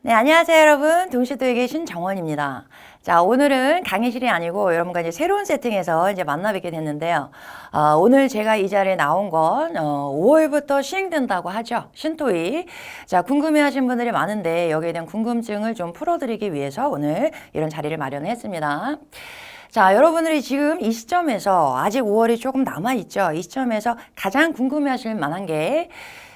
네, 안녕하세요, 여러분. 동시도에 신정원입니다. 자, 오늘은 강의실이 아니고 여러분과 이제 새로운 세팅에서 이제 만나 뵙게 됐는데요. 오늘 제가 이 자리에 나온 건 5월부터 시행된다고 하죠. 신토익. 자, 궁금해하신 분들이 많은데 여기에 대한 궁금증을 좀 풀어드리기 위해서 오늘 이런 자리를 마련했습니다. 자, 여러분들이 지금 이 시점에서 아직 5월이 조금 남아있죠. 이 시점에서 가장 궁금해하실 만한 게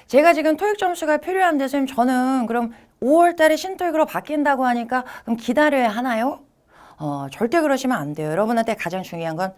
제가 지금 토익 점수가 필요한데 선생님 저는 그럼 5월 달에 신토익으로 바뀐다고 하니까 그럼 기다려야 하나요? 절대 그러시면 안 돼요. 여러분한테 가장 중요한 건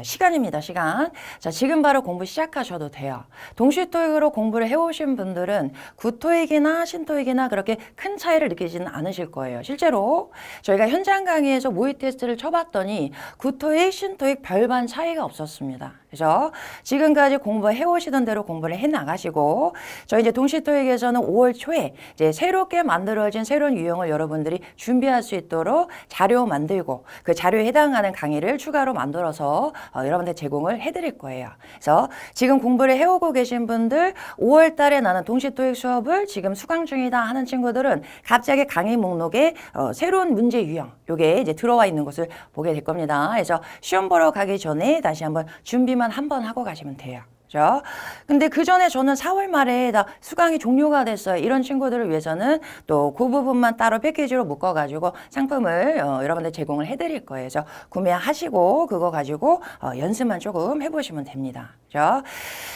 시간입니다. 시간. 자, 지금 바로 공부 시작하셔도 돼요. 동시토익으로 공부를 해오신 분들은 구토익이나 신토익이나 그렇게 큰 차이를 느끼지는 않으실 거예요. 실제로 저희가 현장 강의에서 모의 테스트를 쳐봤더니 구토익, 신토익 별반 차이가 없었습니다. 그래서 지금까지 공부해오시던 대로 공부를 해나가시고 저희 이제 동시토익에서는 5월 초에 이제 새롭게 만들어진 새로운 유형을 여러분들이 준비할 수 있도록 자료 만들고 그 자료에 해당하는 강의를 추가로 만들어서 여러분들 제공을 해드릴 거예요. 그래서 지금 공부를 해오고 계신 분들 5월 달에 나는 동시토익 수업을 지금 수강 중이다 하는 친구들은 갑자기 강의 목록에 새로운 문제 유형 요게 이제 들어와 있는 것을 보게 될 겁니다. 그래서 시험 보러 가기 전에 다시 한번 준비만 한번 하고 가시면 돼요. 그죠? 근데 그 전에 저는 4월 말에 다 수강이 종료가 됐어요. 이런 친구들을 위해서는 또 그 부분만 따로 패키지로 묶어가지고 상품을 여러분들 제공을 해드릴 거예요. 그래서 구매하시고 그거 가지고 연습만 조금 해보시면 됩니다. 그죠?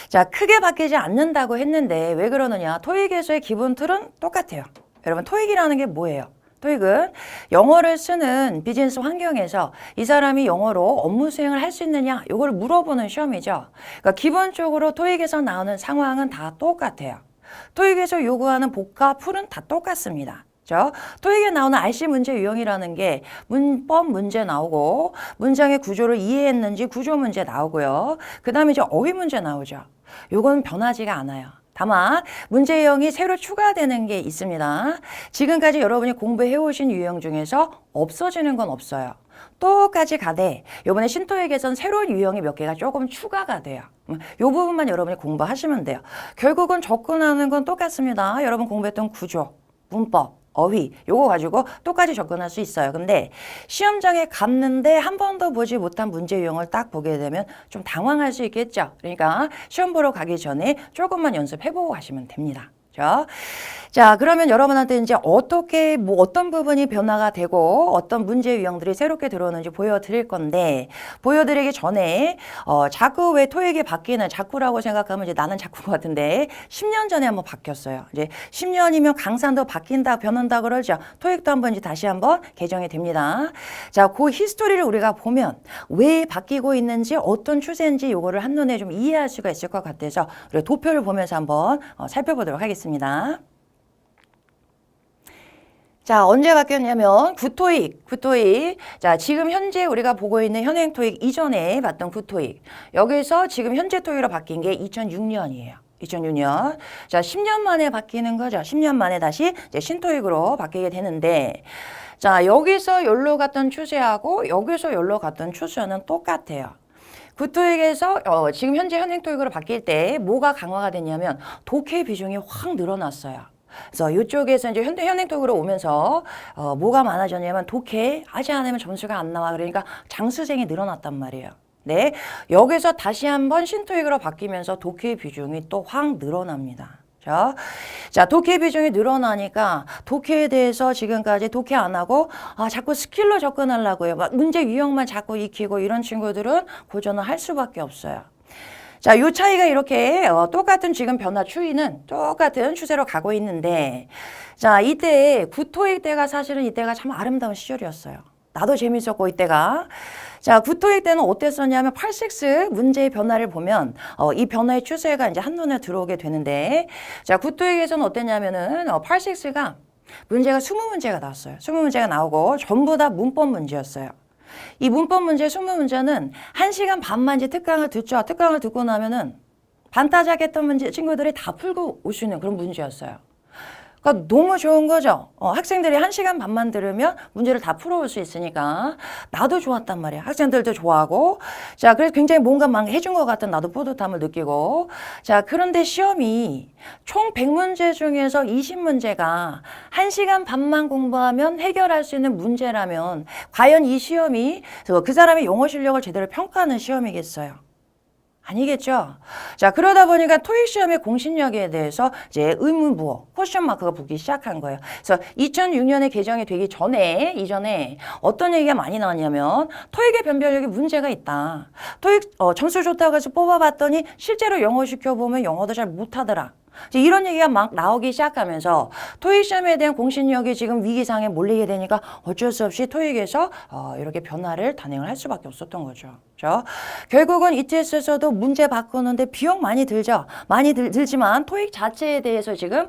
자, 크게 바뀌지 않는다고 했는데 왜 그러느냐? 토익에서의 기본 틀은 똑같아요. 여러분, 토익이라는 게 뭐예요? 토익은 영어를 쓰는 비즈니스 환경에서 이 사람이 영어로 업무 수행을 할 수 있느냐 이걸 물어보는 시험이죠. 그러니까 기본적으로 토익에서 나오는 상황은 다 똑같아요. 토익에서 요구하는 복합 풀은 다 똑같습니다. 그렇죠? 토익에 나오는 RC 문제 유형이라는 게 문법 문제 나오고 문장의 구조를 이해했는지 구조 문제 나오고요. 그 다음에 이제 어휘 문제 나오죠. 요건 변하지가 않아요. 다만 문제 유형이 새로 추가되는 게 있습니다. 지금까지 여러분이 공부해오신 유형 중에서 없어지는 건 없어요. 똑같이 가되 이번에 신토익에선 새로운 유형이 몇 개가 조금 추가가 돼요. 이 부분만 여러분이 공부하시면 돼요. 결국은 접근하는 건 똑같습니다. 여러분 공부했던 구조, 문법, 어휘 요거 가지고 똑같이 접근할 수 있어요. 근데 시험장에 갔는데 한 번도 보지 못한 문제 유형을 딱 보게 되면 좀 당황할 수 있겠죠. 그러니까 시험 보러 가기 전에 조금만 연습해보고 가시면 됩니다. 그렇죠? 자, 그러면 여러분한테 이제 어떻게 어떤 부분이 변화가 되고 어떤 문제 유형들이 새롭게 들어오는지 보여드릴 건데 보여드리기 전에 자꾸 왜 토익이 바뀌는 자꾸라고 생각하면 이제 나는 자꾸 같은데 10년 전에 한번 바뀌었어요. 이제 10년이면 강산도 바뀐다 변한다 그러죠. 토익도 한번 이제 다시 한번 개정이 됩니다. 자, 그 히스토리를 우리가 보면 왜 바뀌고 있는지 어떤 추세인지 요거를 한눈에 좀 이해할 수가 있을 것 같아서 우리 도표를 보면서 한번 살펴보도록 하겠습니다. 자, 언제 바뀌었냐면 구토익. 자, 지금 현재 우리가 보고 있는 현행 토익 이전에 봤던 구토익. 여기서 지금 현재 토익으로 바뀐 게 2006년이에요. 2006년. 자, 10년 만에 바뀌는 거죠. 10년 만에 다시 이제 신토익으로 바뀌게 되는데 자, 여기서 여기로 갔던 추세하고 여기서 여기로 갔던 추세는 똑같아요. 구토익에서 지금 현재 현행 토익으로 바뀔 때 뭐가 강화가 됐냐면 독해 비중이 확 늘어났어요. 그래서 이쪽에서 이제 현행 토익으로 오면서 뭐가 많아졌냐면 독해 하지 않으면 점수가 안 나와. 그러니까 장수생이 늘어났단 말이에요. 네, 여기서 다시 한번 신토익으로 바뀌면서 독해 비중이 또 확 늘어납니다. 자, 독해 비중이 늘어나니까 독해에 대해서 지금까지 독해 안 하고 자꾸 스킬로 접근하려고요. 막 문제 유형만 자꾸 익히고 이런 친구들은 고전을 할 수밖에 없어요. 자, 요 차이가 이렇게 똑같은 지금 변화 추이는 똑같은 추세로 가고 있는데 자, 이때 구토익 때가 사실은 이때가 참 아름다운 시절이었어요. 나도 재밌었고 이때가. 자, 구토익 때는 어땠었냐면 8식스 문제의 변화를 보면 이 변화의 추세가 이제 한눈에 들어오게 되는데 자, 구토익에서는 어땠냐면은 8식스가 문제가 20문제가 나왔어요. 20문제가 나오고 전부 다 문법 문제였어요. 이 문법 문제 20문제는 1시간 반만 이제 특강을 듣죠. 특강을 듣고 나면은 반타작했던 문제 친구들이 다 풀고 오시는 그런 문제였어요. 그러니까 너무 좋은 거죠. 학생들이 1시간 반만 들으면 문제를 다 풀어올 수 있으니까 나도 좋았단 말이야. 학생들도 좋아하고. 자, 그래서 굉장히 뭔가 막 해준 것 같은 나도 뿌듯함을 느끼고. 자, 그런데 시험이 총 100문제 중에서 20문제가 1시간 반만 공부하면 해결할 수 있는 문제라면 과연 이 시험이 그 사람의 영어 실력을 제대로 평가하는 시험이겠어요? 아니겠죠. 자, 그러다 보니까 토익 시험의 공신력에 대해서 이제 의문부호, 퀘스천 마크가 붙기 시작한 거예요. 그래서 2006년에 개정이 되기 이전에 어떤 얘기가 많이 나왔냐면 토익의 변별력에 문제가 있다. 토익 점수 좋다고 해서 뽑아봤더니 실제로 영어 시켜보면 영어도 잘 못하더라. 이런 얘기가 막 나오기 시작하면서 토익 시험에 대한 공신력이 지금 위기상에 몰리게 되니까 어쩔 수 없이 토익에서 이렇게 변화를 단행을 할 수밖에 없었던 거죠. 그렇죠? 결국은 ETS에서도 문제 바꾸는데 비용 많이 들죠. 많이 들지만 토익 자체에 대해서 지금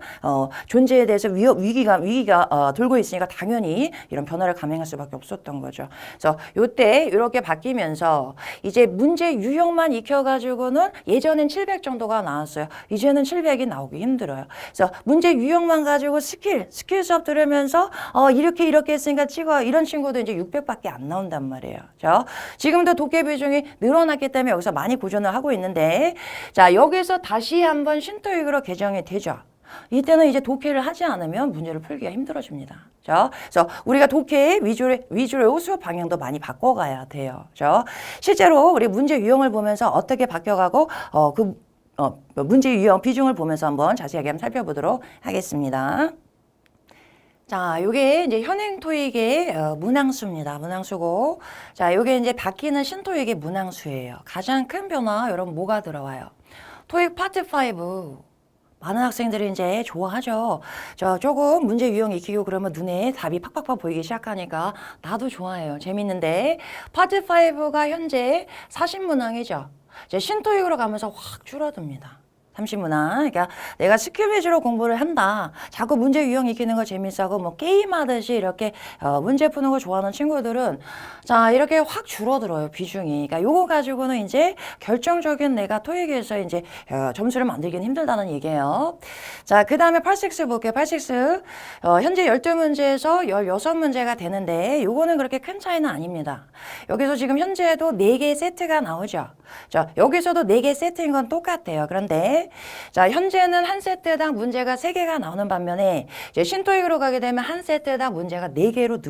존재에 대해서 위기가 돌고 있으니까 당연히 이런 변화를 감행할 수밖에 없었던 거죠. 그래서 이때 이렇게 바뀌면서 이제 문제 유형만 익혀가지고는 예전엔 700 정도가 나왔어요. 이제는 700이 나오기 힘들어요. 그래서 문제 유형만 가지고 스킬 수업 들으면서 이렇게 했으니까 찍어 이런 친구도 이제 600밖에 안 나온단 말이에요. 그렇죠? 지금도 독해 비중이 늘어났기 때문에 여기서 많이 고전을 하고 있는데 자, 여기서 다시 한번 신토익으로 개정이 되죠. 이때는 이제 독해를 하지 않으면 문제를 풀기가 힘들어집니다. 그렇죠? 그래서 우리가 독해 위주로 수업 방향도 많이 바꿔가야 돼요. 그렇죠? 실제로 우리 문제 유형을 보면서 어떻게 바뀌어가고 문제 유형 비중을 보면서 한번 자세하게 한번 살펴보도록 하겠습니다. 자, 요게 이제 현행 토익의 문항수입니다. 문항수고. 자, 요게 이제 바뀌는 신토익의 문항수예요. 가장 큰 변화, 여러분 뭐가 들어와요? 토익 파트 5. 많은 학생들이 이제 좋아하죠. 조금 문제 유형 익히고 그러면 눈에 답이 팍팍팍 보이기 시작하니까 나도 좋아해요. 재밌는데 파트 5가 현재 40문항이죠. 이제 신토익으로 가면서 확 줄어듭니다. 30문항. 그러니까 내가 스킬 위주로 공부를 한다. 자꾸 문제 유형 익히는 거 재밌어하고 뭐 게임하듯이 이렇게 문제 푸는 거 좋아하는 친구들은 자, 이렇게 확 줄어들어요. 비중이. 그러니까 요거 가지고는 이제 결정적인 내가 토익에서 이제 점수를 만들기는 힘들다는 얘기예요. 자, 그 다음에 86 볼게요. 86. 현재 12문제에서 16문제가 되는데 요거는 그렇게 큰 차이는 아닙니다. 여기서 지금 현재도 4개 세트가 나오죠. 자, 여기서도 4개 세트인 건 똑같아요. 그런데 자, 현재는 한 세트당 문제가 3개가 나오는 반면에 이제 신토익으로 가게 되면 한 세트당 문제가 4개로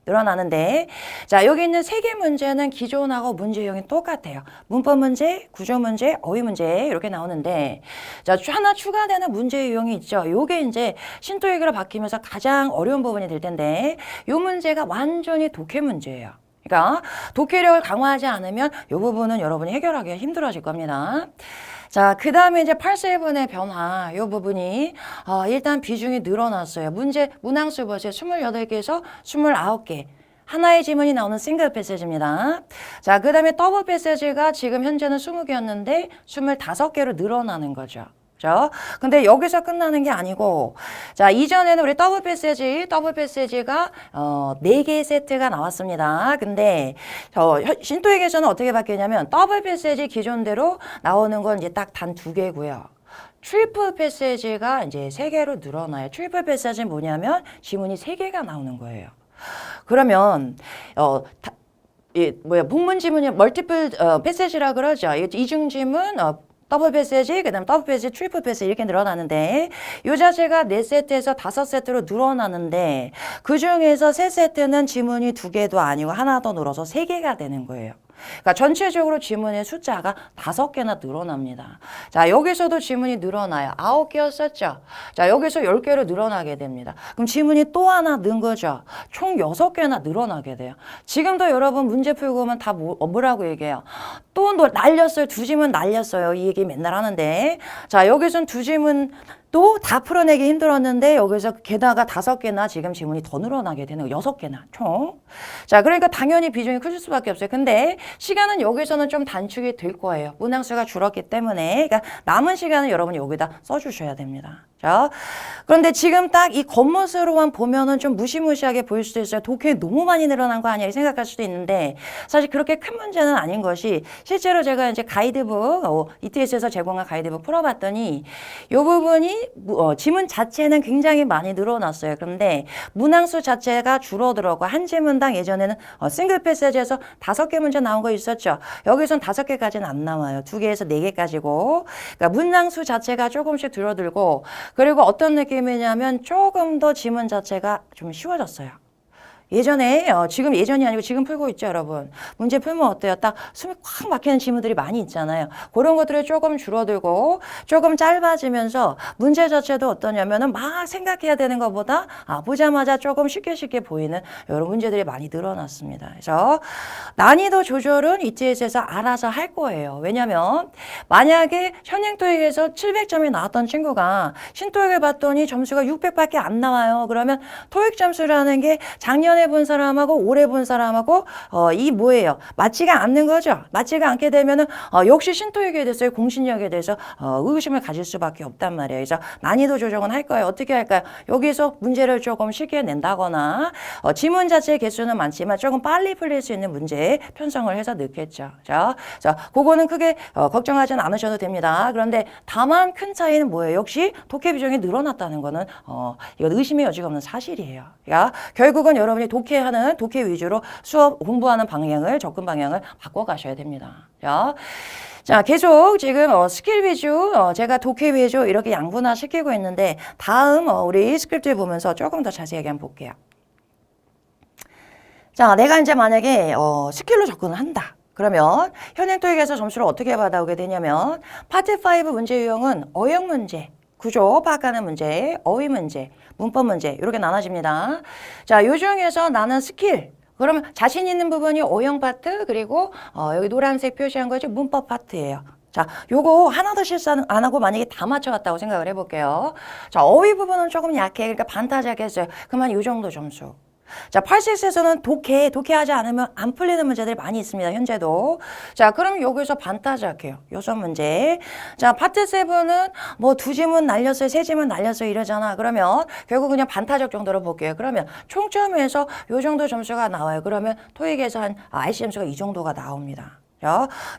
늘어나는데 자, 여기 있는 3개 문제는 기존하고 문제 유형이 똑같아요. 문법 문제, 구조 문제, 어휘 문제 이렇게 나오는데 자, 하나 추가되는 문제 유형이 있죠. 요게 이제 신토익으로 바뀌면서 가장 어려운 부분이 될 텐데 요 문제가 완전히 독해 문제예요. 그러니까 독해력을 강화하지 않으면 이 부분은 여러분이 해결하기가 힘들어질 겁니다. 자, 그 다음에 이제 87의 변화, 이 부분이 일단 비중이 늘어났어요. 문항수 보세요. 28개에서 29개. 하나의 지문이 나오는 싱글 패시지입니다. 자, 그 다음에 더블 패시지가 지금 현재는 20개였는데 25개로 늘어나는 거죠. 그죠? 근데 여기서 끝나는 게 아니고, 자, 이전에는 우리 더블 패시지가 4개 세트가 나왔습니다. 근데 신토익에서는 어떻게 바뀌냐면 더블 패시지 기존대로 나오는 건 이제 딱 단 2개고요. 트리플 패시지가 이제 3개로 늘어나요. 트리플 패시지는 뭐냐면 지문이 3개가 나오는 거예요. 그러면 복문 지문이 멀티플 패시지라 그러죠. 이중 지문 더블 패시지, 그 다음 더블 패시지, 트리플 패시지 이렇게 늘어나는데 이 자체가 4세트에서 5세트로 늘어나는데 그 중에서 3세트는 지문이 2개도 아니고 하나 더 늘어서 3개가 되는 거예요. 그러니까 전체적으로 지문의 숫자가 5개나 늘어납니다. 자, 여기서도 지문이 늘어나요. 9개였었죠. 자, 여기서 10개로 늘어나게 됩니다. 그럼 지문이 또 하나 는 거죠. 총 6개나 늘어나게 돼요. 지금도 여러분 문제 풀고 오면 다 뭐라고 얘기해요? 또 날렸어요. 2지문 날렸어요. 이 얘기 맨날 하는데 자, 여기서는 2지문 또 다 풀어내기 힘들었는데 여기서 게다가 5개나 지금 지문이 더 늘어나게 되는 거 6개나 총. 자, 그러니까 당연히 비중이 커질 수밖에 없어요. 근데 시간은 여기서는 좀 단축이 될 거예요. 문항수가 줄었기 때문에. 그러니까 남은 시간은 여러분이 여기다 써주셔야 됩니다. 자, 그런데 지금 딱 이 겉멋으로만 보면은 좀 무시무시하게 보일 수도 있어요. 독해 너무 많이 늘어난 거 아니야? 생각할 수도 있는데 사실 그렇게 큰 문제는 아닌 것이 실제로 제가 이제 가이드북, ETS에서 제공한 가이드북 풀어봤더니 이 부분이 지문 자체는 굉장히 많이 늘어났어요. 그런데 문항수 자체가 줄어들었고 한 지문당 예전에는 싱글 패세지에서 5개 문제 나온 거 있었죠. 여기선 5개까지는 안 나와요. 2개에서 4개까지고. 그러니까 문항수 자체가 조금씩 줄어들고 그리고 어떤 느낌이냐면 조금 더 지문 자체가 좀 쉬워졌어요. 예전에 지금 예전이 아니고 지금 풀고 있죠, 여러분. 문제 풀면 어때요? 딱 숨이 꽉 막히는 지문들이 많이 있잖아요. 그런 것들이 조금 줄어들고 조금 짧아지면서 문제 자체도 어떠냐면은 막 생각해야 되는 것보다 보자마자 조금 쉽게 보이는 이런 문제들이 많이 늘어났습니다. 그래서 난이도 조절은 ETS에서 알아서 할 거예요. 왜냐면 만약에 현행토익에서 700점이 나왔던 친구가 신토익을 봤더니 점수가 600밖에 안 나와요. 그러면 토익 점수라는 게 작년에 본 사람하고 올해 본 사람하고 이 뭐예요? 맞지가 않는 거죠. 맞지가 않게 되면은 역시 신토익에 대해서 공신력에 대해서 의구심을 가질 수밖에 없단 말이에요. 그래서 난이도 조정은 할 거예요. 어떻게 할까요? 여기서 문제를 조금 쉽게 낸다거나 지문 자체의 개수는 많지만 조금 빨리 풀릴 수 있는 문제에 편성을 해서 넣겠죠. 자, 그거는 크게 걱정하지는 않으셔도 됩니다. 그런데 다만 큰 차이는 뭐예요? 역시 독해 비중이 늘어났다는 거는 이건 의심의 여지가 없는 사실이에요. 그러니까 결국은 여러분이 독해 위주로 수업 공부하는 방향을 접근 방향을 바꿔가셔야 됩니다. 자, 계속 지금 스킬 위주, 제가 독해 위주 이렇게 양분화 시키고 있는데 다음 우리 스크립트를 보면서 조금 더 자세하게 한번 볼게요. 자, 내가 이제 만약에 스킬로 접근을 한다. 그러면 현행 토익에서 점수를 어떻게 받아오게 되냐면 파트 5 문제 유형은 어용 문제, 구조 파악하는 문제, 어휘 문제, 문법 문제 이렇게 나눠집니다. 자, 요 중에서 나는 스킬. 그러면 자신 있는 부분이 어용 파트 그리고 여기 노란색 표시한 거죠. 문법 파트예요. 자, 요거 하나도 실수 안 하고 만약에 다 맞춰갔다고 생각을 해볼게요. 자, 어휘 부분은 조금 약해. 그러니까 반타작 했어요. 그러면 요 정도 점수. 자, 86에서는 독해하지 않으면 안 풀리는 문제들이 많이 있습니다. 현재도. 자, 그럼 여기서 반타작해요. 6문제. 자, 파트 7은 뭐 2지문 날렸어요, 3지문 날렸어요 이러잖아. 그러면 결국 그냥 반타작 정도로 볼게요. 그러면 총점에서 요 정도 점수가 나와요. 그러면 토익에서 한 IC 점수가 이 정도가 나옵니다.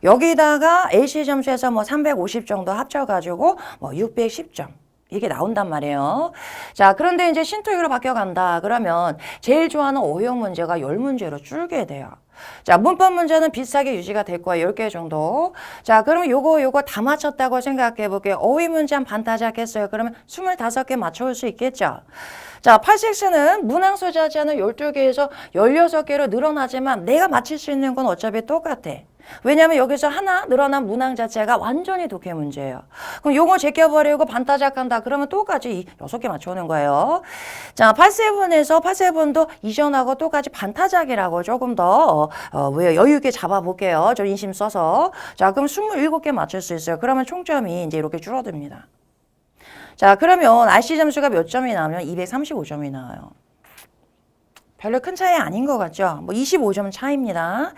여기다가 AC 점수에서 뭐 350 정도 합쳐가지고 뭐 610점. 이게 나온단 말이에요. 자, 그런데 이제 신토익으로 바뀌어간다. 그러면 제일 좋아하는 어용 문제가 10문제로 줄게 돼요. 자, 문법 문제는 비슷하게 유지가 될 거예요. 10개 정도. 자, 그러면 요거 다 맞췄다고 생각해 볼게요. 어휘 문제 한 반타작 했어요. 그러면 25개 맞춰올 수 있겠죠. 자, 86는 문항수 자체는 12개에서 16개로 늘어나지만 내가 맞힐 수 있는 건 어차피 똑같아. 왜냐하면 여기서 하나 늘어난 문항 자체가 완전히 독해 문제예요. 그럼 요거 제껴버리고 반타작한다. 그러면 똑같이 6개 맞춰오는 거예요. 자, 87도 이전하고 똑같이 반타작이라고 조금 더 여유 있게 잡아볼게요. 저 인심 써서. 자, 그럼 27개 맞출 수 있어요. 그러면 총점이 이제 이렇게 줄어듭니다. 자, 그러면 RC 점수가 몇 점이 나오면 235점이 나와요. 별로 큰 차이 아닌 것 같죠? 뭐 25점 차이입니다.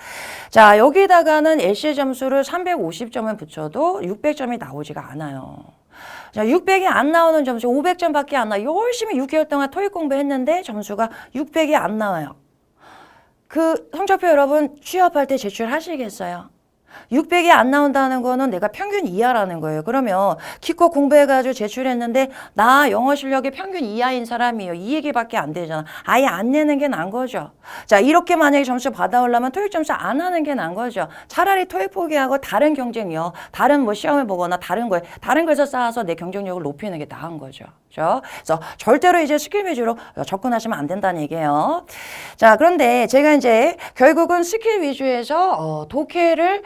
자, 여기다가는 LC 점수를 350점을 붙여도 600점이 나오지가 않아요. 자, 600이 안 나오는 점수 500점밖에 안 나와요. 열심히 6개월 동안 토익 공부했는데 점수가 600이 안 나와요. 그 성적표 여러분 취업할 때 제출하시겠어요? 600이 안 나온다는 거는 내가 평균 이하라는 거예요. 그러면 기껏 공부해가지고 제출했는데 나 영어 실력이 평균 이하인 사람이에요. 이 얘기밖에 안 되잖아. 아예 안 내는 게 나은 거죠. 자, 이렇게 만약에 점수 받아오려면 토익 점수 안 하는 게 나은 거죠. 차라리 토익 포기하고 다른 경쟁력, 다른 뭐 시험을 보거나 다른 거에서 쌓아서 내 경쟁력을 높이는 게 나은 거죠. 그렇죠? 그래서 절대로 이제 스킬 위주로 접근하시면 안 된다는 얘기예요. 자, 그런데 제가 이제 결국은 스킬 위주에서 독해를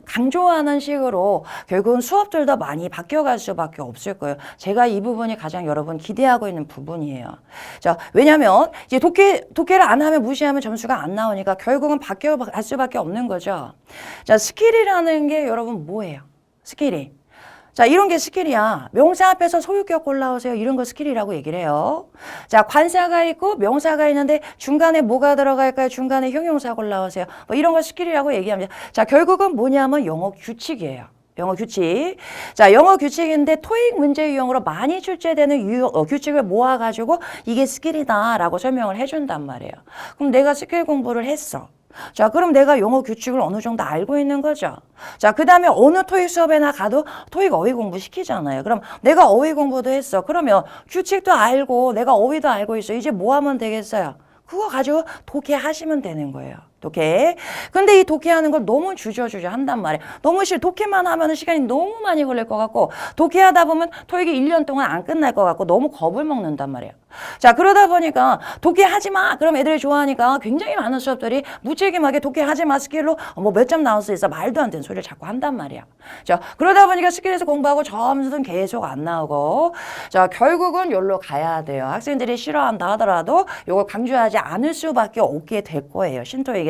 강조하는 식으로 결국은 수업들도 많이 바뀌어갈 수밖에 없을 거예요. 제가 이 부분이 가장 여러분 기대하고 있는 부분이에요. 자, 왜냐하면 이제 독해를 안 하면 무시하면 점수가 안 나오니까 결국은 바뀌어갈 수밖에 없는 거죠. 자, 스킬이라는 게 여러분 뭐예요? 스킬이. 자, 이런 게 스킬이야. 명사 앞에서 소유격 골라오세요. 이런 거 스킬이라고 얘기를 해요. 자, 관사가 있고 명사가 있는데 중간에 뭐가 들어갈까요? 중간에 형용사 골라오세요. 뭐 이런 거 스킬이라고 얘기합니다. 자, 결국은 뭐냐면 영어 규칙이에요. 영어 규칙. 자, 영어 규칙인데 토익 문제 유형으로 많이 출제되는 규칙을 모아가지고 이게 스킬이다라고 설명을 해준단 말이에요. 그럼 내가 스킬 공부를 했어. 자, 그럼 내가 영어 규칙을 어느 정도 알고 있는 거죠. 자, 그 다음에 어느 토익 수업에나 가도 토익 어휘 공부 시키잖아요. 그럼 내가 어휘 공부도 했어. 그러면 규칙도 알고 내가 어휘도 알고 있어. 이제 뭐 하면 되겠어요? 그거 가지고 독해하시면 되는 거예요. 독해. 근데 이 독해하는 걸 너무 주저주저 한단 말이에요. 너무 독해만 하면 시간이 너무 많이 걸릴 것 같고 독해하다 보면 토익이 1년 동안 안 끝날 것 같고 너무 겁을 먹는단 말이에요. 자, 그러다 보니까 독해하지 마. 그럼 애들이 좋아하니까 굉장히 많은 수업들이 무책임하게 독해하지 마 스킬로 뭐 몇 점 나올 수 있어. 말도 안 되는 소리를 자꾸 한단 말이야. 자, 그러다 보니까 스킬에서 공부하고 점수는 계속 안 나오고 자, 결국은 여기로 가야 돼요. 학생들이 싫어한다 하더라도 이걸 강조하지 않을 수밖에 없게 될 거예요. 신토익에서는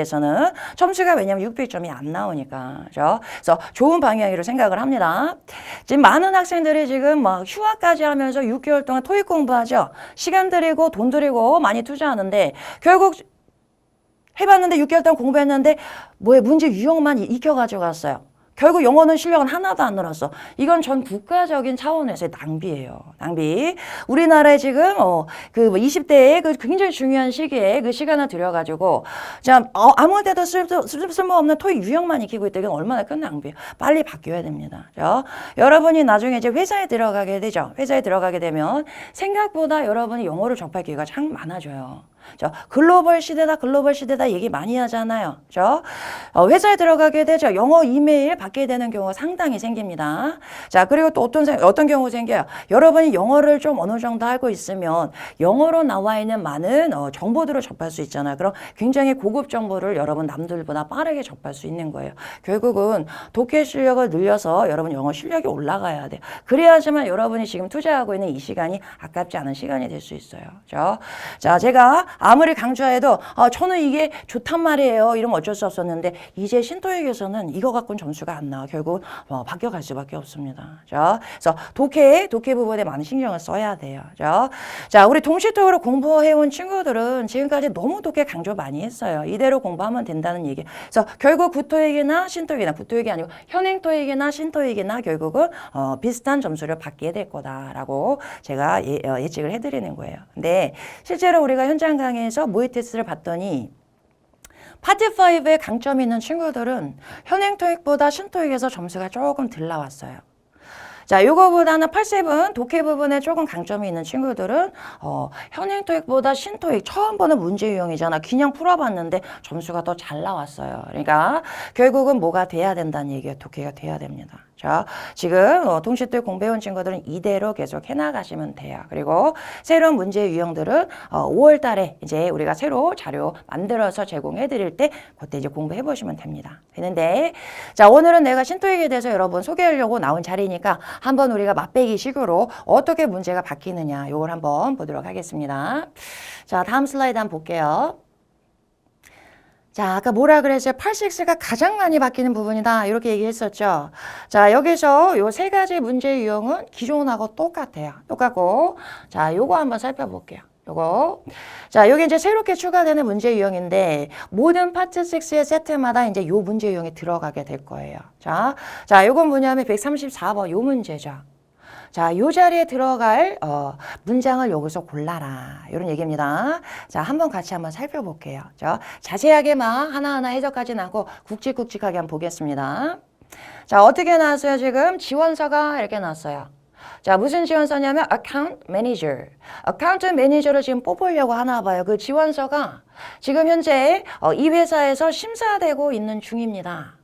점수가 왜냐면 600점이 안 나오니까. 그죠? 그래서 좋은 방향으로 생각을 합니다. 지금 많은 학생들이 지금 막 휴학까지 하면서 6개월 동안 토익 공부하죠. 시간 들이고 돈 들이고 많이 투자하는데 결국 해봤는데 6개월 동안 공부했는데 뭐에 문제 유형만 익혀가지고 갔어요. 결국 영어는 실력은 하나도 안 늘었어. 이건 전 국가적인 차원에서의 낭비예요. 낭비. 우리나라에 지금 그 20대에 그 굉장히 중요한 시기에 그 시간을 들여가지고 자 아무 데도 쓸모없는 토익 유형만 익히고 있다. 이건 얼마나 큰 낭비예요. 빨리 바뀌어야 됩니다. 그렇죠? 여러분이 나중에 이제 회사에 들어가게 되죠. 회사에 들어가게 되면 생각보다 여러분이 영어를 접할 기회가 참 많아져요. 글로벌 시대다 얘기 많이 하잖아요. 그죠? 회사에 들어가게 되죠. 영어 이메일 받게 되는 경우가 상당히 생깁니다. 자, 그리고 또 어떤 경우 생겨요? 여러분이 영어를 좀 어느 정도 알고 있으면 영어로 나와 있는 많은 정보들을 접할 수 있잖아요. 그럼 굉장히 고급 정보를 여러분 남들보다 빠르게 접할 수 있는 거예요. 결국은 독해 실력을 늘려서 여러분 영어 실력이 올라가야 돼요. 그래야지만 여러분이 지금 투자하고 있는 이 시간이 아깝지 않은 시간이 될 수 있어요. 그죠? 자, 제가 아무리 강조해도 저는 이게 좋단 말이에요. 이러면 어쩔 수 없었는데 이제 신토익에서는 이거 갖고는 점수가 안 나와. 결국 바뀌어갈 수밖에 없습니다. 그죠? 그래서 독해 부분에 많은 신경을 써야 돼요. 그죠? 자, 우리 동시토익으로 공부해온 친구들은 지금까지 너무 독해 강조 많이 했어요. 이대로 공부하면 된다는 얘기. 그래서 결국 구토익이나 신토익이나 구토익이 아니고 현행토익이나 신토익이나 결국은 비슷한 점수를 받게 될 거다라고 제가 예측을 해드리는 거예요. 근데 실제로 우리가 현장 강의에서 모의 테스트를 봤더니 파트 5에 강점이 있는 친구들은 현행 토익보다 신토익에서 점수가 조금 덜 나왔어요. 자, 요거보다는 8세븐 독해 부분에 조금 강점이 있는 친구들은 현행 토익보다 신토익 처음 보는 문제 유형이잖아. 그냥 풀어봤는데 점수가 더 잘 나왔어요. 그러니까 결국은 뭐가 돼야 된다는 얘기예요. 독해가 돼야 됩니다. 자, 지금 동시토익 공부해온 친구들은 이대로 계속 해나가시면 돼요. 그리고 새로운 문제 유형들은 5월 달에 이제 우리가 새로 자료 만들어서 제공해 드릴 때 그때 이제 공부해 보시면 됩니다. 되는데 자, 오늘은 내가 신토익에 대해서 여러분 소개하려고 나온 자리니까 한번 우리가 맛배기 식으로 어떻게 문제가 바뀌느냐 요걸 한번 보도록 하겠습니다. 자, 다음 슬라이드 한번 볼게요. 자, 아까 뭐라 그랬어요? 8-6가 가장 많이 바뀌는 부분이다. 이렇게 얘기했었죠. 자, 여기서 요 세 가지 문제 유형은 기존하고 똑같아요. 똑같고. 자, 요거 한번 살펴볼게요. 요거. 자, 여기 이제 새롭게 추가되는 문제 유형인데 모든 파트 6의 세트마다 이제 요 문제 유형이 들어가게 될 거예요. 자, 요건 뭐냐면 134번 요 문제죠. 자, 요 자리에 들어갈 문장을 여기서 골라라. 이런 얘기입니다. 자, 한번 같이 한번 살펴볼게요. 자세하게만 하나하나 해석하진 않고 굵직굵직하게 한번 보겠습니다. 자, 어떻게 나왔어요? 지금 지원서가 이렇게 나왔어요. 자, 무슨 지원서냐면 account manager. account manager를 지금 뽑으려고 하나 봐요. 그 지원서가 지금 현재 이 회사에서 심사되고 있는 중입니다.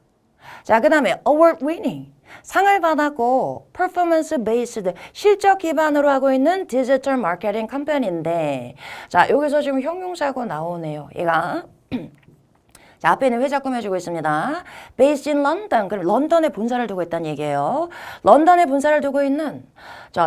자, 그 다음에 award winning. 상을 받았고 performance based 실적 기반으로 하고 있는 디지털 마케팅 컴퍼니인데 자, 여기서 지금 형용사고 나오네요. 얘가 자, 앞에는 회사 꾸며주고 있습니다. Based in London. 그럼 런던에 본사를 두고 있다는 얘기예요. 런던에 본사를 두고 있는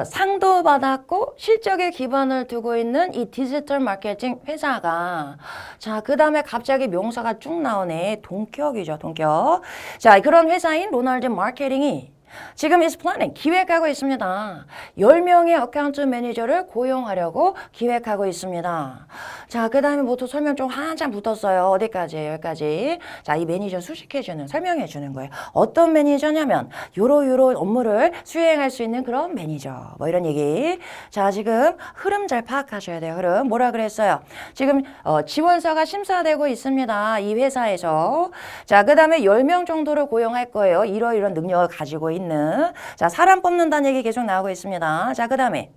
상도 받았고 실적에 기반을 두고 있는 이 디지털 마케팅 회사가 자, 그 다음에 갑자기 명사가 쭉 나오네. 동격이죠. 동격. 자, 그런 회사인 로널드 마케팅이 지금 is planning, 기획하고 있습니다. 10명의 어카운트 매니저를 고용하려고 기획하고 있습니다. 자, 그 다음에 모두 설명 좀 한참 붙었어요. 어디까지? 여기까지. 자, 이 매니저 수식해주는, 설명해주는 거예요. 어떤 매니저냐면 요로 업무를 수행할 수 있는 그런 매니저. 뭐 이런 얘기. 자, 지금 흐름 잘 파악하셔야 돼요. 흐름. 뭐라 그랬어요? 지금 지원서가 심사되고 있습니다. 이 회사에서. 자, 그 다음에 10명 정도를 고용할 거예요. 이런 능력을 가지고 있는. 자, 사람 뽑는다는 얘기 계속 나오고 있습니다. 자, 그 다음에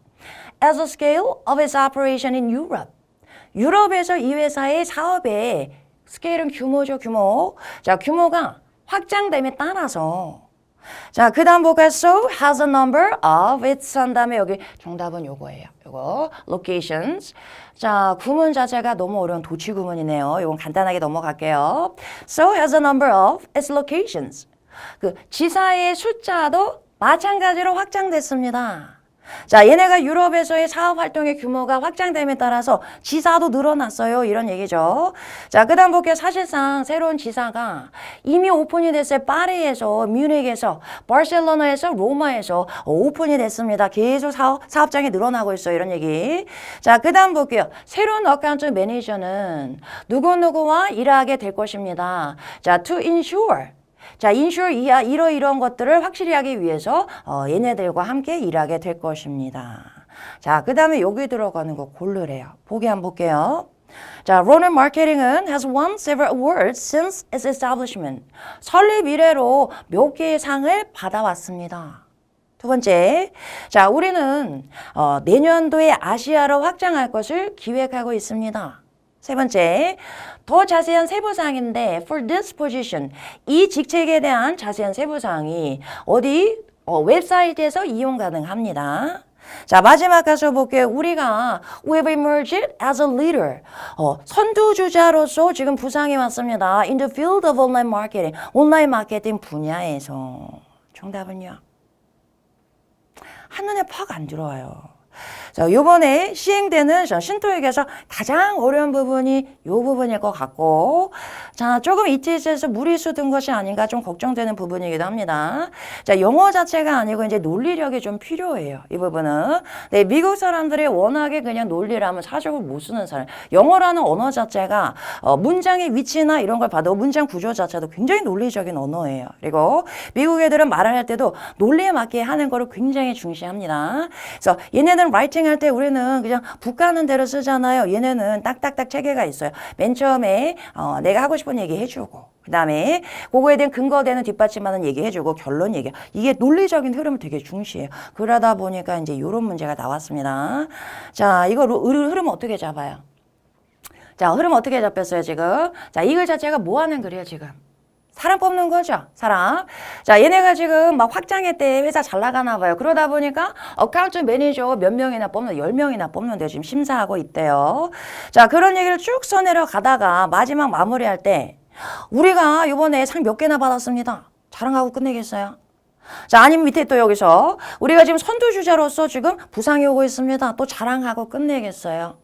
as a scale of its operation in Europe. 유럽에서 이 회사의 사업의 스케일은 규모죠, 규모. 자, 규모가 확장됨에 따라서 자, 그 다음 볼까요? So has a number of its 한 다음에 여기 정답은 요거예요. 요거 locations. 자, 구문 자체가 너무 어려운 도치 구문이네요. 요건 간단하게 넘어갈게요. So has a number of its locations. 그 지사의 숫자도 마찬가지로 확장됐습니다. 자, 얘네가 유럽에서의 사업 활동의 규모가 확장됨에 따라서 지사도 늘어났어요. 이런 얘기죠. 자, 그 다음 볼게요. 사실상 새로운 지사가 이미 오픈이 됐어요. 파리에서, 뮤닉에서, 바르셀로나에서, 로마에서 오픈이 됐습니다. 계속 사업장이 늘어나고 있어요. 이런 얘기. 자, 그 다음 볼게요. 새로운 어카운트 매니저는 누구누구와 일하게 될 것입니다. 자, to ensure. 자, ensure 이러이러한 것들을 확실히 하기 위해서 얘네들과 함께 일하게 될 것입니다. 자, 그 다음에 여기 들어가는 거 고르래요. 보기 한번 볼게요. 자, Ronan Marketing은 has won several awards since its establishment. 설립 이래로 몇 개의 상을 받아왔습니다. 두 번째, 자, 우리는 내년도에 아시아로 확장할 것을 기획하고 있습니다. 세 번째, 더 자세한 세부사항인데 for this position, 이 직책에 대한 자세한 세부사항이 어디? 웹사이트에서 이용 가능합니다. 자, 마지막 가서 볼게요. 우리가 we've emerged as a leader. 선두주자로서 지금 부상이 왔습니다. In the field of online marketing. 온라인 마케팅 분야에서. 정답은요? 한눈에 팍 안 들어와요. 자, 요번에 시행되는 신토익에서 가장 어려운 부분이 요 부분일 것 같고, 자, 조금 ETS에서 무리수 든 것이 아닌가 좀 걱정되는 부분이기도 합니다. 자, 영어 자체가 아니고 이제 논리력이 좀 필요해요. 이 부분은. 네, 미국 사람들이 워낙에 그냥 논리라면 사족을 못 쓰는 사람. 영어라는 언어 자체가 문장의 위치나 이런 걸 봐도 문장 구조 자체도 굉장히 논리적인 언어예요. 그리고 미국 애들은 말을 할 때도 논리에 맞게 하는 거를 굉장히 중시합니다. 그래서 얘네들은 라이팅 할 때 우리는 그냥 북가는 대로 쓰잖아요. 얘네는 딱딱딱 체계가 있어요. 맨 처음에 내가 하고 싶은 얘기 해주고, 그 다음에 그거에 대한 근거되는 뒷받침하는 얘기 해주고 결론 얘기. 이게 논리적인 흐름을 되게 중시해요. 그러다 보니까 이제 이런 문제가 나왔습니다. 자, 이거 흐름 어떻게 잡아요? 자, 흐름 어떻게 잡혔어요 지금? 자, 이 글 자체가 뭐 하는 글이에요 지금? 사람 뽑는 거죠. 사람. 자, 얘네가 지금 막 확장했대. 회사 잘 나가나 봐요. 그러다 보니까 어카운트 매니저 몇 명이나 뽑는 10명이나 뽑는데 지금 심사하고 있대요. 자, 그런 얘기를 쭉 써내려 가다가 마지막 마무리할 때 우리가 이번에 상 몇 개나 받았습니다. 자랑하고 끝내겠어요? 자, 아니면 밑에 또 여기서 우리가 지금 선두주자로서 지금 부상이 오고 있습니다. 또 자랑하고 끝내겠어요?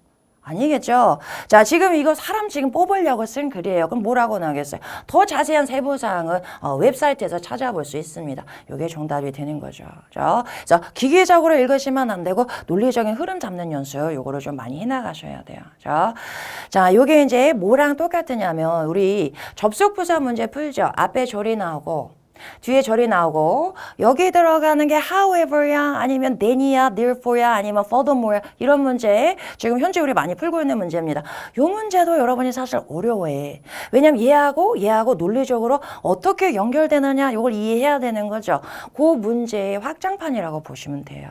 아니겠죠. 자, 지금 이거 사람 지금 뽑으려고 쓴 글이에요. 그럼 뭐라고 나오겠어요? 더 자세한 세부사항은 웹사이트에서 찾아볼 수 있습니다. 이게 정답이 되는 거죠. 그래서 기계적으로 읽으시면 안 되고 논리적인 흐름 잡는 연습 요거를 좀 많이 해나가셔야 돼요. 자, 요게 이제 뭐랑 똑같으냐면 우리 접속부사 문제 풀죠. 앞에 절이 나오고 뒤에 절이 나오고 여기 들어가는 게 however야 아니면 then이야 therefore야 아니면 furthermore야 이런 문제 지금 현재 우리 많이 풀고 있는 문제입니다. 이 문제도 여러분이 사실 어려워해. 왜냐면 얘하고 논리적으로 어떻게 연결되느냐 이걸 이해해야 되는 거죠. 그 문제의 확장판이라고 보시면 돼요.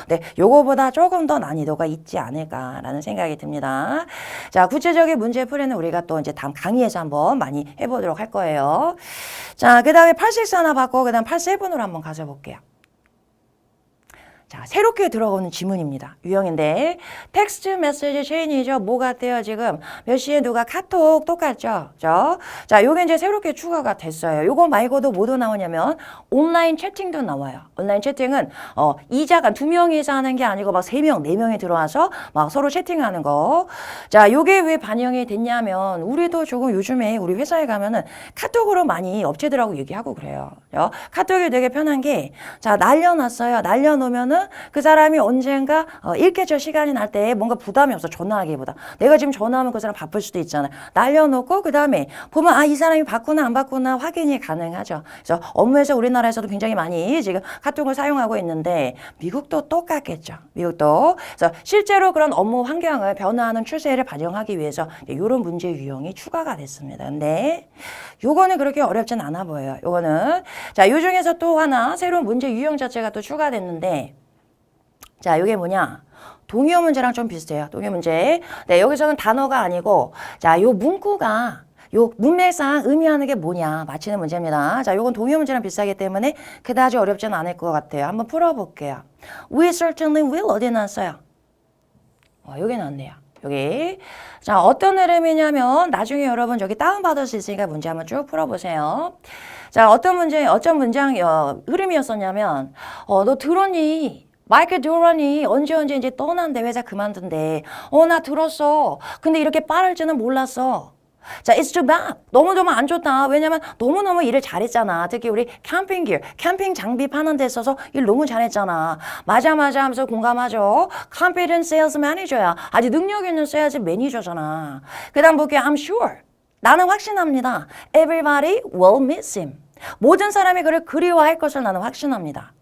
네, 요거보다 조금 더 난이도가 있지 않을까라는 생각이 듭니다. 자, 구체적인 문제 풀이는 우리가 또 이제 다음 강의에서 한번 많이 해보도록 할 거예요. 자, 그 다음에 8-6 하나 받고, 그 다음 8-7으로 한번 가져볼게요. 자, 새롭게 들어오는 지문입니다. 유형인데 텍스트 메시지 체인이죠. 뭐 같아요? 지금 몇 시에 누가 카톡 똑같죠? 그죠? 자, 요게 이제 새롭게 추가가 됐어요. 요거 말고도 뭐도 나오냐면 온라인 채팅도 나와요. 온라인 채팅은 이자가 2명이서 하는 게 아니고 막 3명, 4명이 들어와서 막 서로 채팅하는 거. 자, 요게 왜 반영이 됐냐면 우리도 조금 요즘에 우리 회사에 가면은 카톡으로 많이 업체들하고 얘기하고 그래요. 그죠? 카톡이 되게 편한 게 자, 날려놨어요. 날려놓으면은 그 사람이 언젠가 읽겠죠. 시간이 날 때 뭔가 부담이 없어. 전화하기보다. 내가 지금 전화하면 그 사람 바쁠 수도 있잖아요. 날려놓고 그 다음에 보면 아, 이 사람이 받구나 안 받구나 확인이 가능하죠. 그래서 업무에서 우리나라에서도 굉장히 많이 지금 카톡을 사용하고 있는데 미국도 똑같겠죠. 미국도. 그래서 실제로 그런 업무 환경을 변화하는 추세를 반영하기 위해서 이런 문제 유형이 추가가 됐습니다. 근데 요거는 그렇게 어렵진 않아 보여요. 요거는 자, 요 중에서 또 하나 새로운 문제 유형 자체가 또 추가됐는데 자, 요게 뭐냐? 동의어 문제랑 좀 비슷해요. 동의어 문제. 네, 여기서는 단어가 아니고 자, 요 문구가 요 문맥상 의미하는 게 뭐냐 맞히는 문제입니다. 자, 요건 동의어 문제랑 비슷하기 때문에 그다지 어렵진 않을 것 같아요. 한번 풀어볼게요. We certainly will 어디에 나왔어요? 여기 나왔네요. 여기. 자, 어떤 흐름이냐면 나중에 여러분 저기 다운받을 수 있으니까 문제 한번 쭉 풀어보세요. 자, 어떤 문장 흐름이었었냐면 너 들었니? 마이클 도런이 언제 이제 떠난대. 회사 그만둔대. 나 들었어. 근데 이렇게 빠를지는 몰랐어. 자, it's too bad. 너무너무 안 좋다. 왜냐면 너무너무 일을 잘했잖아. 특히 우리 캠핑 장비 파는 데 있어서 일 너무 잘했잖아. 맞아 하면서 공감하죠. Competent sales manager야. 아주 능력 있는 세일즈 매니저잖아. 그 다음 볼게요. I'm sure. 나는 확신합니다. Everybody will miss him. 모든 사람이 그를 그리워할 것을 나는 확신합니다.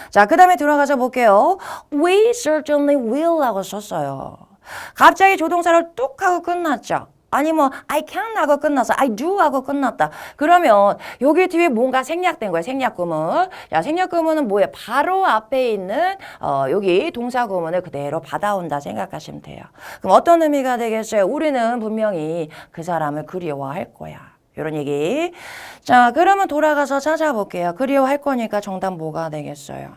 자, 그 다음에 들어가서 볼게요. We certainly will 하고 썼어요. 갑자기 조동사를 뚝 하고 끝났죠. 아니 뭐 I can 하고 끝나서 I do 하고 끝났다. 그러면 여기 뒤에 뭔가 생략된 거예요. 생략 구문. 자, 생략 구문은 뭐예요? 바로 앞에 있는 여기 동사 구문을 그대로 받아온다 생각하시면 돼요. 그럼 어떤 의미가 되겠어요? 우리는 분명히 그 사람을 그리워할 거야. 이런 얘기. 자, 그러면 돌아가서 찾아볼게요. 그리워할 거니까 정답 뭐가 되겠어요?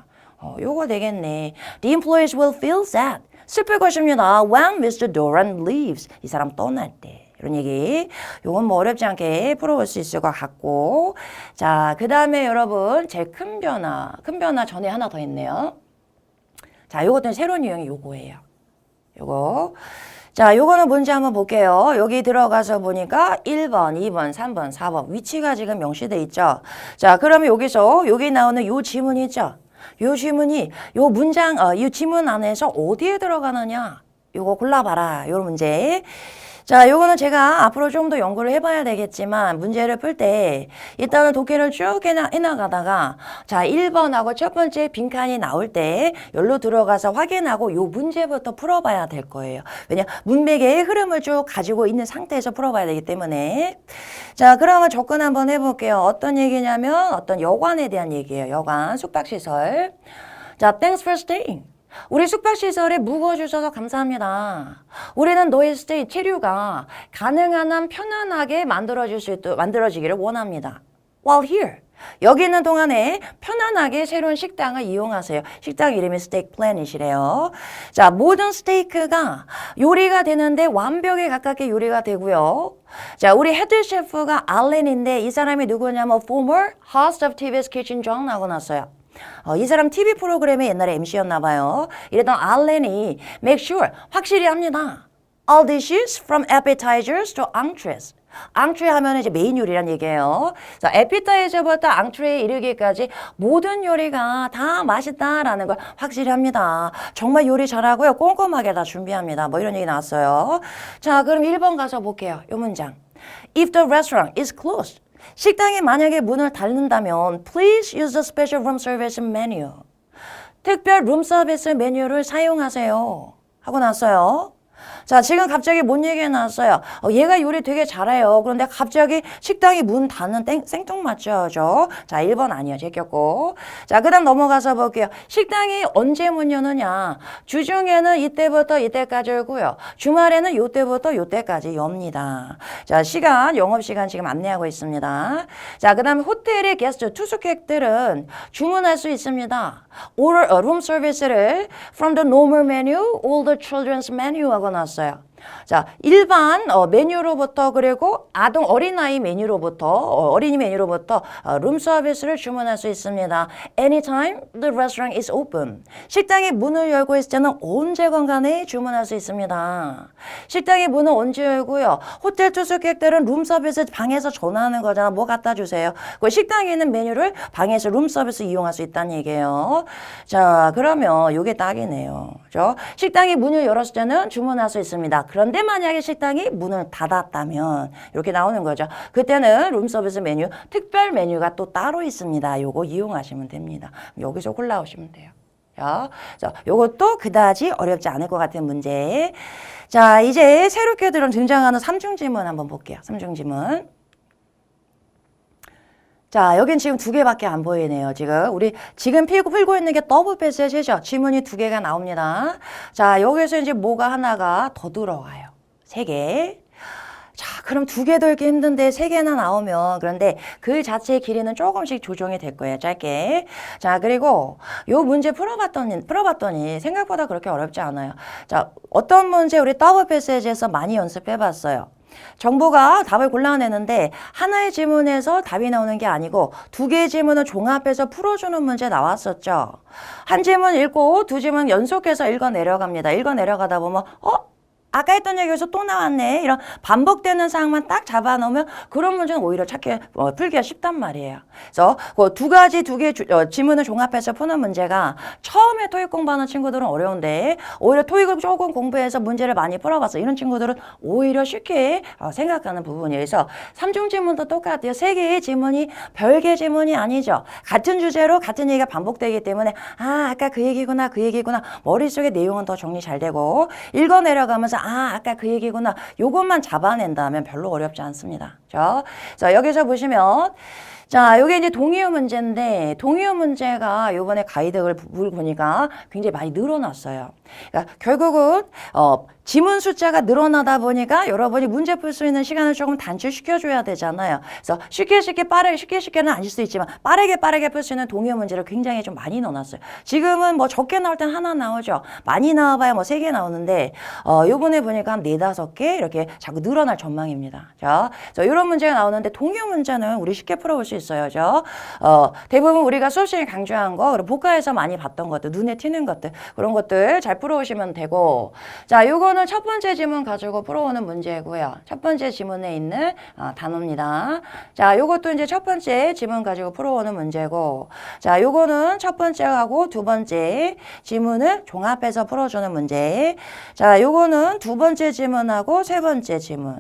요거 되겠네. The employees will feel sad. 슬플 것입니다. When Mr. Doran leaves. 이 사람 떠날 때. 이런 얘기. 요건 뭐 어렵지 않게 풀어볼 수 있을 것 같고. 자, 그 다음에 여러분 제일 큰 변화 전에 하나 더 있네요. 자, 요것도 새로운 유형이 요거예요. 요거. 자, 요거는 뭔지 한번 볼게요. 여기 들어가서 보니까 1번, 2번, 3번, 4번 위치가 지금 명시돼 있죠. 자, 그러면 여기서 여기 나오는 요 지문이 있죠. 요 지문이 요 문장, 이 지문 안에서 어디에 들어가느냐? 요거 골라봐라. 요 문제. 자, 요거는 제가 앞으로 좀 더 연구를 해봐야 되겠지만 문제를 풀 때 일단은 독해를 쭉 해나가다가 자, 1번하고 첫 번째 빈칸이 나올 때 여기로 들어가서 확인하고 요 문제부터 풀어봐야 될 거예요. 왜냐? 문맥의 흐름을 쭉 가지고 있는 상태에서 풀어봐야 되기 때문에 자, 그러면 접근 한번 해볼게요. 어떤 얘기냐면 어떤 여관에 대한 얘기예요. 여관, 숙박시설. 자, thanks for staying. 우리 숙박시설에 묵어주셔서 감사합니다. 우리는 너의 스테이 체류가 가능한 한 편안하게 만들어지기를 원합니다. While here. 여기 있는 동안에 편안하게 새로운 식당을 이용하세요. 식당 이름이 스테이크 플래닛이래요. 자, 모든 스테이크가 요리가 되는데 완벽에 가깝게 요리가 되고요. 자, 우리 헤드 셰프가 알렌인데 이 사람이 누구냐면 former host of TV's Kitchen John 하고 났어요. 이 사람 TV 프로그램의 옛날에 MC였나 봐요. 이랬던 알렌이 make sure, 확실히 합니다. All dishes from appetizers to entrees. 앙트레 하면 이제 메인 요리란 얘기예요. 자, 에피타이저부터 앙트레에 이르기까지 모든 요리가 다 맛있다라는 걸 확실히 합니다. 정말 요리 잘하고요. 꼼꼼하게 다 준비합니다. 뭐 이런 얘기 나왔어요. 자, 그럼 1번 가서 볼게요. 이 문장. If the restaurant is closed. 식당이 만약에 문을 닫는다면 please use the special room service menu. 특별 룸 서비스 메뉴를 사용하세요. 하고 났어요. 자, 지금 갑자기 뭔 얘기가 나왔어요? 얘가 요리 되게 잘해요. 그런데 갑자기 식당이 문 닫는 생뚱맞죠? 자, 1번 아니요. 제꼈고. 자, 그 다음 넘어가서 볼게요. 식당이 언제 문 여느냐? 주중에는 이때부터 이때까지 열고요. 주말에는 요때부터 요때까지 엽니다. 자, 시간, 영업시간 지금 안내하고 있습니다. 자, 그 다음에 호텔의 게스트, 투숙객들은 주문할 수 있습니다. Order a room service를 from the normal menu, all the children's menu 하고 나왔어요. 자, 일반 메뉴로부터 그리고 아동 어린아이 메뉴로부터 어린이 메뉴로부터 룸 서비스를 주문할 수 있습니다. Anytime the restaurant is open. 식당이 문을 열고 있을 때는 언제건 간에 주문할 수 있습니다. 식당이 문을 언제 열고요? 호텔 투숙객들은 룸 서비스 방에서 전화하는 거잖아. 뭐 갖다 주세요. 그 식당에 있는 메뉴를 방에서 룸 서비스 이용할 수 있다는 얘기예요. 자, 그러면 이게 딱이네요. 그죠? 식당이 문을 열었을 때는 주문할 수 있습니다. 그런데 만약에 식당이 문을 닫았다면 이렇게 나오는 거죠. 그때는 룸서비스 메뉴, 특별 메뉴가 또 따로 있습니다. 요거 이용하시면 됩니다. 여기서 골라오시면 돼요. 자, 요것도 그다지 어렵지 않을 것 같은 문제. 자, 이제 새롭게 등장하는 삼중지문 한번 볼게요. 삼중지문. 자, 여긴 지금 2개밖에 안 보이네요. 우리 지금 풀고 있는 게 더블 패시지죠. 지문이 2개가 나옵니다. 자, 여기서 이제 뭐가 하나가 더 들어가요. 3개. 자, 그럼 2개도 읽기 힘든데 3개나 나오면 그런데 글 자체의 길이는 조금씩 조정이 될 거예요. 짧게. 자, 그리고 요 문제 풀어봤더니 생각보다 그렇게 어렵지 않아요. 자, 어떤 문제 우리 더블 패시지에서 많이 연습해봤어요. 정보가 답을 골라내는데 하나의 지문에서 답이 나오는 게 아니고 2개의 지문을 종합해서 풀어주는 문제 나왔었죠. 한 지문 읽고 2지문 연속해서 읽어 내려갑니다. 읽어 내려가다 보면 아까 했던 얘기에서 또 나왔네. 이런 반복되는 사항만 딱 잡아놓으면 그런 문제는 오히려 풀기가 쉽단 말이에요. 그래서 그 2개 지문을 종합해서 푸는 문제가 처음에 토익 공부하는 친구들은 어려운데 오히려 토익을 조금 공부해서 문제를 많이 풀어봤어. 이런 친구들은 오히려 쉽게 생각하는 부분이에요. 그래서 삼중 지문도 똑같아요. 3개의 지문이 별개 지문이 아니죠. 같은 주제로 같은 얘기가 반복되기 때문에 아까 그 얘기구나 그 얘기구나 머릿속에 내용은 더 정리 잘 되고 읽어 내려가면서 아까 그 얘기구나. 요것만 잡아낸다면 별로 어렵지 않습니다. 자, 여기서 보시면 자, 요게 이제 동의어 문제인데 동의어 문제가 요번에 가이드를 보니까 굉장히 많이 늘어났어요. 그러니까 결국은 지문 숫자가 늘어나다 보니까 여러분이 문제 풀 수 있는 시간을 조금 단축시켜줘야 되잖아요. 그래서 쉽게는 아닐 수도 있지만 빠르게 풀 수 있는 동의어 문제를 굉장히 좀 많이 넣어놨어요. 지금은 뭐 적게 나올 땐 하나 나오죠. 많이 나와봐야 뭐 3개 나오는데 요번에 보니까 한 4, 5개 이렇게 자꾸 늘어날 전망입니다. 자, 이런 문제가 나오는데 동의어 문제는 우리 쉽게 풀어볼 수 있어요. 대부분 우리가 수업 시간에 강조한 거 그리고 복화에서 많이 봤던 것들 눈에 튀는 것들 그런 것들 잘 풀어오시면 되고 자, 요거는 첫 번째 지문 가지고 풀어오는 문제고요. 첫 번째 지문에 있는 단어입니다. 자, 요것도 이제 첫 번째 지문 가지고 풀어오는 문제고 자, 요거는 첫 번째하고 두 번째 지문을 종합해서 풀어주는 문제. 자, 요거는 두 번째 지문하고 세 번째 지문.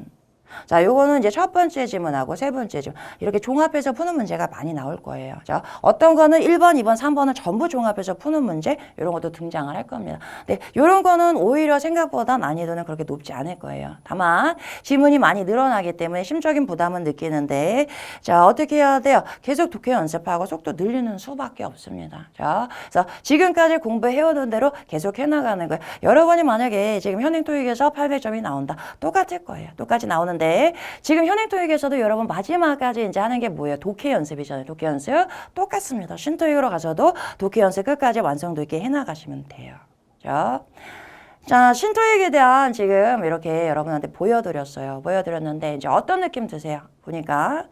자, 요거는 이제 첫 번째 지문하고 세 번째 지문 이렇게 종합해서 푸는 문제가 많이 나올 거예요. 자, 어떤 거는 1번, 2번, 3번을 전부 종합해서 푸는 문제 이런 것도 등장을 할 겁니다. 근데 이런 거는 오히려 생각보다 난이도는 그렇게 높지 않을 거예요. 다만 지문이 많이 늘어나기 때문에 심적인 부담은 느끼는데 자, 어떻게 해야 돼요? 계속 독해 연습하고 속도 늘리는 수밖에 없습니다. 자, 그래서 지금까지 공부해오던 대로 계속 해나가는 거예요. 여러분이 만약에 지금 현행 토익에서 800점이 나온다. 똑같을 거예요. 똑같이 나오는데 지금 현행 토익에서도 여러분 마지막까지 이제 하는 게 뭐예요? 독해 연습이잖아요. 독해 연습 똑같습니다. 신토익으로 가서도 독해 연습 끝까지 완성도 있게 해나가시면 돼요. 자, 신토익에 대한 지금 이렇게 여러분한테 보여드렸어요. 보여드렸는데 이제 어떤 느낌 드세요? 보니까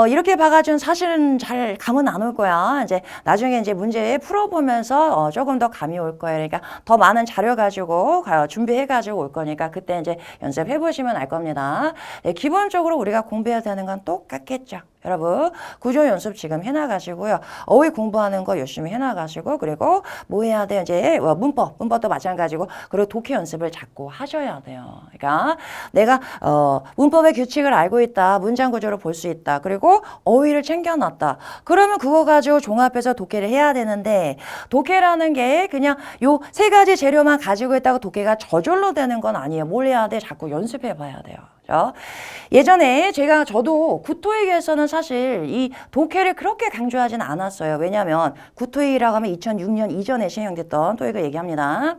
이렇게 봐가지고는 사실은 잘 감은 안 올 거야. 이제 나중에 이제 문제 풀어보면서 조금 더 감이 올 거예요. 그러니까 더 많은 자료 가지고 준비해가지고 올 거니까 그때 이제 연습해보시면 알 겁니다. 네, 기본적으로 우리가 공부해야 되는 건 똑같겠죠. 여러분 구조 연습 지금 해나가시고요. 어휘 공부하는 거 열심히 해나가시고 그리고 뭐 해야 돼요? 이제 문법도 마찬가지고 그리고 독해 연습을 자꾸 하셔야 돼요. 그러니까 내가 문법의 규칙을 알고 있다. 문장 구조를 볼 수 있다. 그리고 어휘를 챙겨놨다. 그러면 그거 가지고 종합해서 독해를 해야 되는데 독해라는 게 그냥 요 세 가지 재료만 가지고 있다고 독해가 저절로 되는 건 아니에요. 뭘 해야 돼? 자꾸 연습해 봐야 돼요. 예전에 저도 구토익에서는 사실 이 독해를 그렇게 강조하진 않았어요. 왜냐하면 구토익이라고 하면 2006년 이전에 시행됐던 토익을 얘기합니다.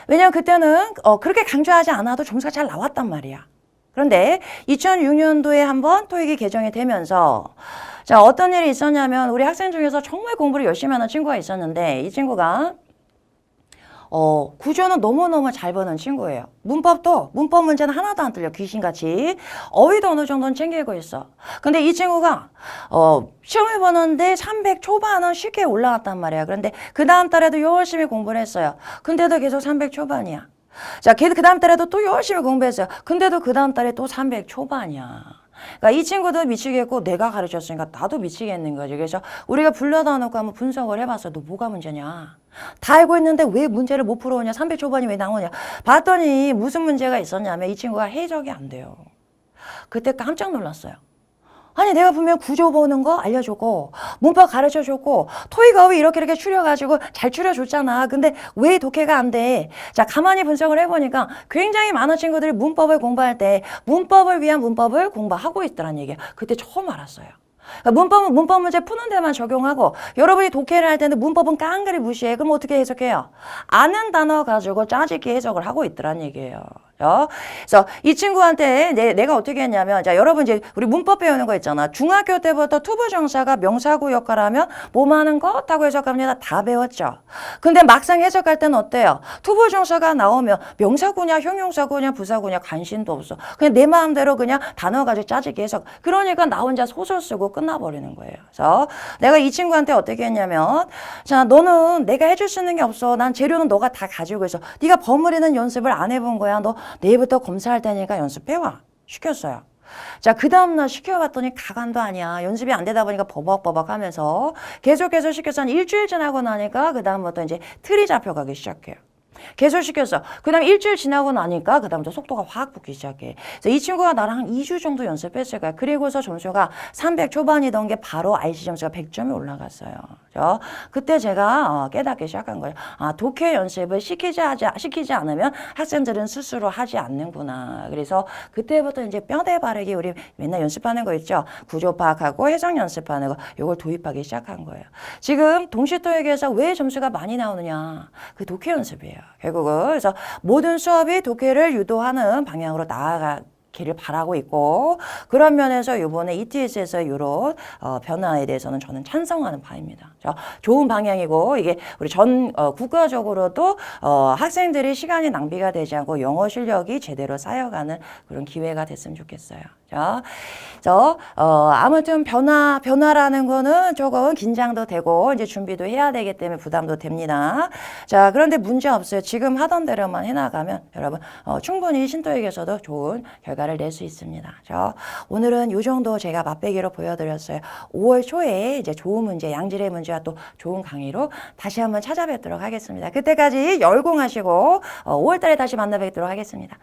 왜냐하면 그때는 그렇게 강조하지 않아도 점수가 잘 나왔단 말이야. 그런데 2006년도에 한번 토익이 개정이 되면서 자 어떤 일이 있었냐면 우리 학생 중에서 정말 공부를 열심히 하는 친구가 있었는데 이 친구가 구조는 너무너무 잘 보는 친구예요. 문법 문제는 하나도 안 틀려. 귀신같이. 어휘도 어느 정도는 챙기고 있어. 근데 이 친구가, 시험을 보는데 300 초반은 쉽게 올라갔단 말이야. 그런데 그 다음 달에도 열심히 공부를 했어요. 근데도 계속 300 초반이야. 자, 그 다음 달에도 또 열심히 공부했어요. 근데도 그 다음 달에 또 300 초반이야. 그러니까 이 친구도 미치겠고 내가 가르쳤으니까 나도 미치겠는 거지. 그래서 우리가 불러다 놓고 한번 분석을 해봤어. 너 뭐가 문제냐? 다 알고 있는데 왜 문제를 못 풀어오냐? 300 초반이 왜 나오냐? 봤더니 무슨 문제가 있었냐면 이 친구가 해석이 안 돼요. 그때 깜짝 놀랐어요. 아니 내가 분명 구조 보는 거 알려줬고 문법 가르쳐줬고 토익 어휘 이렇게 추려가지고 잘 추려줬잖아. 근데 왜 독해가 안 돼? 자 가만히 분석을 해보니까 굉장히 많은 친구들이 문법을 공부할 때 문법을 위한 문법을 공부하고 있더란 얘기야. 그때 처음 알았어요. 문법은 문법 문제 푸는 데만 적용하고 여러분이 독해를 할 때는 문법은 깡그리 무시해. 그럼 어떻게 해석해요? 아는 단어 가지고 짜집기 해석을 하고 있더란 얘기예요. 그래서 이 친구한테 내가 어떻게 했냐면 자 여러분 이제 우리 문법 배우는 거 있잖아. 중학교 때부터 투부정사가 명사구 역할하면 뭐하는 것 하고 해석합니다. 다 배웠죠. 근데 막상 해석할 때는 어때요? 투부정사가 나오면 명사구냐 형용사구냐 부사구냐 관심도 없어. 그냥 내 마음대로 그냥 단어 가지고 짜집기 해석. 그러니까 나 혼자 소설 쓰고 끝나버리는 거예요. 그래서 내가 이 친구한테 어떻게 했냐면 자 너는 내가 해줄 수 있는 게 없어. 난 재료는 너가 다 가지고 있어. 네가 버무리는 연습을 안 해본 거야. 너 내일부터 검사할 테니까 연습해와. 시켰어요. 자, 그 다음날 시켜봤더니 가관도 아니야. 연습이 안 되다 보니까 버벅버벅 하면서 계속해서 시켜서 한 일주일 지나고 나니까 그 다음부터 이제 틀이 잡혀가기 시작해요. 계속 시켰어. 그 다음에 일주일 지나고 나니까 그 다음부터 속도가 확 붙기 시작해. 그래서 이 친구가 나랑 한 2주 정도 연습했을 거야. 그리고서 점수가 300 초반이던 게 바로 IC 점수가 100점이 올라갔어요. 그렇죠? 그때 제가 깨닫기 시작한 거예요. 아, 독해 연습을 시키지 않으면 학생들은 스스로 하지 않는구나. 그래서 그때부터 이제 뼈대 바르기 우리 맨날 연습하는 거 있죠. 구조 파악하고 해석 연습하는 거 이걸 도입하기 시작한 거예요. 지금 동시토익에서 왜 점수가 많이 나오느냐. 그 독해 연습이에요. 결국은 그래서 모든 수업이 독해를 유도하는 방향으로 나아가기를 바라고 있고 그런 면에서 이번에 ETS에서 이런 변화에 대해서는 저는 찬성하는 바입니다. 좋은 방향이고 이게 우리 국가적으로도 학생들이 시간이 낭비가 되지 않고 영어 실력이 제대로 쌓여가는 그런 기회가 됐으면 좋겠어요. 그래서 아무튼 변화라는 거는 조금 긴장도 되고 이제 준비도 해야 되기 때문에 부담도 됩니다. 자, 그런데 문제 없어요. 지금 하던 대로만 해나가면 여러분 충분히 신토익에서도 좋은 결과를 낼 수 있습니다. 오늘은 이 정도 제가 맛배기로 보여드렸어요. 5월 초에 이제 좋은 문제, 양질의 문제와 또 좋은 강의로 다시 한번 찾아뵙도록 하겠습니다. 그때까지 열공하시고 5월 달에 다시 만나 뵙도록 하겠습니다.